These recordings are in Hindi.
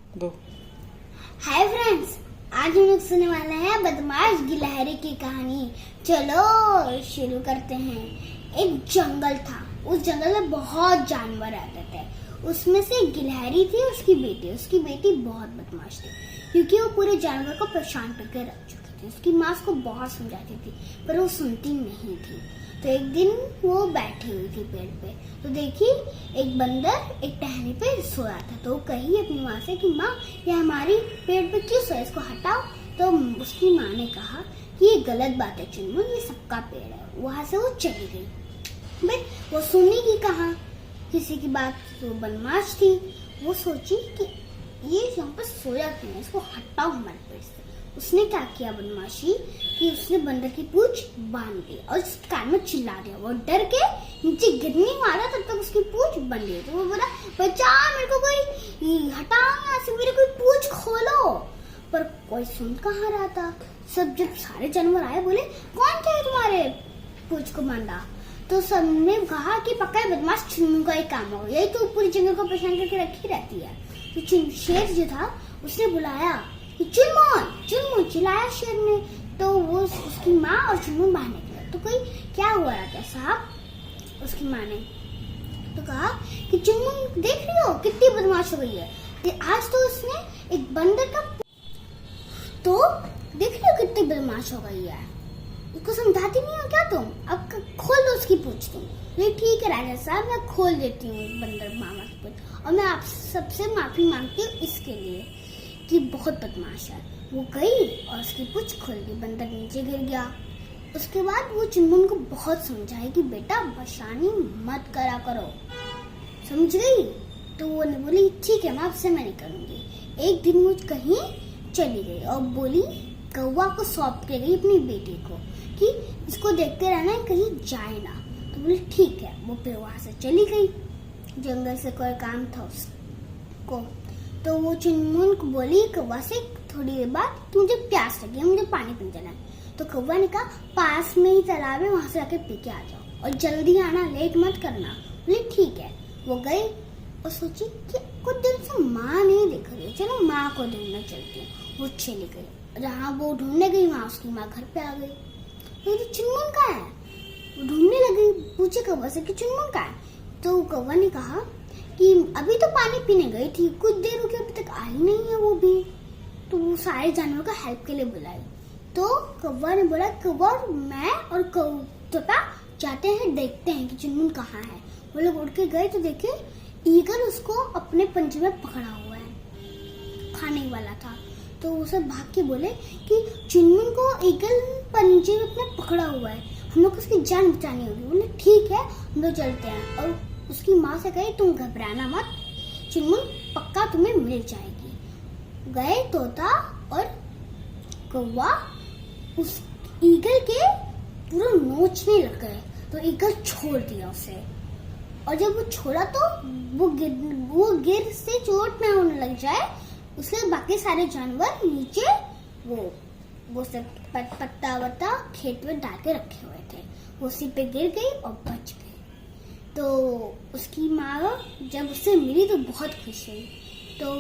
दो। हाय फ्रेंड्स, आज हम लोग सुनने वाले हैं बदमाश गिलहरी की कहानी। चलो शुरू करते हैं। एक जंगल था। उस जंगल में बहुत जानवर आते थे। उसमें से एक गिलहरी थी, उसकी बेटी बहुत बदमाश थी, क्योंकि वो पूरे जानवर को परेशान करके रख चुकी थी। उसकी माँ उसको बहुत समझाती थी, पर वो सुनती नहीं थी। तो एक दिन वो बैठी हुई थी पेड़ पे, तो देखी एक बंदर एक टहनी पे सोया था। तो वो कही अपनी माँ से कि माँ, ये हमारी पेड़ पे क्यों सोया, इसको हटाओ। तो उसकी माँ ने कहा कि ये गलत बात है चुनमुन, ये सबका पेड़ है। वहां से वो चली गई। भाई वो सुनेगी कहाँ किसी की बात। तो बदमाश थी, वो सोची कि ये यहाँ पर सोया क्यों है, इसको हटाओ हमारे पेड़ से। उसने क्या किया बदमाशी कि उसने बंदर की पूंछ बांध दी और उसके कान में चिल्ला दिया। वो डर के नीचे गिरने वाला, तब तक उसकी पूंछ बंध गई। तो वो बोला, बचा, मेरे को कोई हटाओ यहाँ से, मेरी कोई पूंछ खोलो। पर कोई सुन कहाँ रहा था। सब जब सारे जानवर आए, बोले कौन क्या है तुम्हारे पूंछ को बांधा। तो सबने कहा कि पक्का बदमाश चुन्नू का ही काम हो, यही तो पूरी जंगल को परेशान करके रखी रहती है। तो शेर जो था उसने बुलाया कि चुनमुन चिल्लाया शेर ने। तो वो उसकी माँ और चुनमुन बाहर निकले। तो कोई क्या हुआ था साहब, उसकी माँ ने तो कहा कि चुनमुन देख रही हो कितनी बदमाश हो गई है। आज तो उसने एक बंदर का, तो देख रही हो कितनी बदमाश हो गई है, उसको समझाती नहीं हो क्या तुम, अब खोल दो उसकी पूछ तुम। ये ठीक है राजा साहब, मैं खोल देती हूँ बंदर मामा की पूछ, और मैं आप सबसे माफी मांगती हूँ इसके लिए कि बहुत बदमाश है। वो गई और उसकी पूछ खोल दी, बंदर नीचे गिर गया। उसके बाद वो चुनमुन को बहुत समझाई कि बेटा परेशानी मत करा करो, समझ गई। तो वो ने बोली ठीक है, मैं आपसे मैं नहीं करूंगी। एक दिन वो कहीं चली गई और बोली, कौवा को सौंप के गई अपनी बेटी को कि इसको देखते रहना है, कहीं जाए ना। तो बोली ठीक है। वो फिर वहां से चली गई, जंगल से कोई काम था उसको। तो वो चुनमुन को बोली कौवा से, थोड़ी देर बाद मुझे प्यास लगी है, मुझे पानी पीने जाना है। तो कौवा ने कहा पास में ही तालाब है, वहां से आके पी के आ जाओ और जल्दी आना, लेट मत करना। बोली ठीक है। वो गई और सोची कि कुछ दिन से माँ नहीं दिख रही, चलो माँ को ढूंढने चलती हूँ। वो चली गई, जहाँ वो ढूंढने गई वहां उसकी माँ घर पे आ गई। तो चुनमुन कहाँ है, वो ढूंढने लगी, पूछे कौवा से कि चुनमुन कहाँ है। तो कौवा ने कहा कि अभी तो पानी पीने गई थी, कुछ देर हो गई, अभी तक आई नहीं है वो भी। तो वो सारे जानवरों का हेल्प के लिए बुलाई। तो कौवा ने बोला कौवा मैं और तोता जाते हैं, देखते हैं कि चुनमुन कहाँ है। वो लोग उड़ के गए तो देखे ईगल उसको अपने पंजे में पकड़ा हुआ है, खाने वाला था। तो उसे भाग के बोले कि चुनमुन को ईगल पंजे में अपने पकड़ा हुआ है, हम लोग को उसकी जान बचानी होगी। बोले ठीक है, हम लोग चलते हैं। और उसकी माँ से कहे तुम घबराना मत, चुनमुन पक्का तुम्हें मिल जाएगी। गए तोता और कौवा उस ईगल के पूरा नोचने लग गए। तो ईगल छोड़ दिया उसे, और जब वो छोड़ा तो वो गिर से चोट ना होने लग जाए, उसके बाकी सारे जानवर नीचे वो सब पत्ता वत्ता खेत में डाल के रखे हुए थे, वो उसी पे गिर गई और बच गई। तो उसकी माँ जब उससे मिली तो बहुत खुश हुई। तो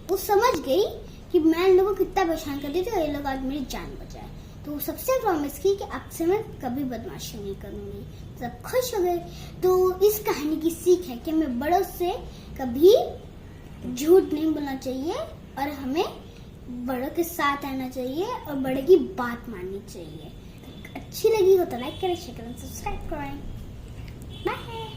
वो समझ गई कि मैं इन लोगों को कितना परेशान कर दी थी और ये लोग आज मेरी जान बचाए। तो वो सबसे प्रॉमिस की कि अब से मैं कभी बदमाशी नहीं करूंगी। सब खुश हो गए। तो इस कहानी की सीख है कि हमें बड़ों से कभी झूठ नहीं बोलना चाहिए और हमें बड़ों के साथ रहना चाहिए और बड़े की बात माननी चाहिए। अच्छी लगी हो तो लाइक करें, शेयर करें, सब्सक्राइब करें। बाय।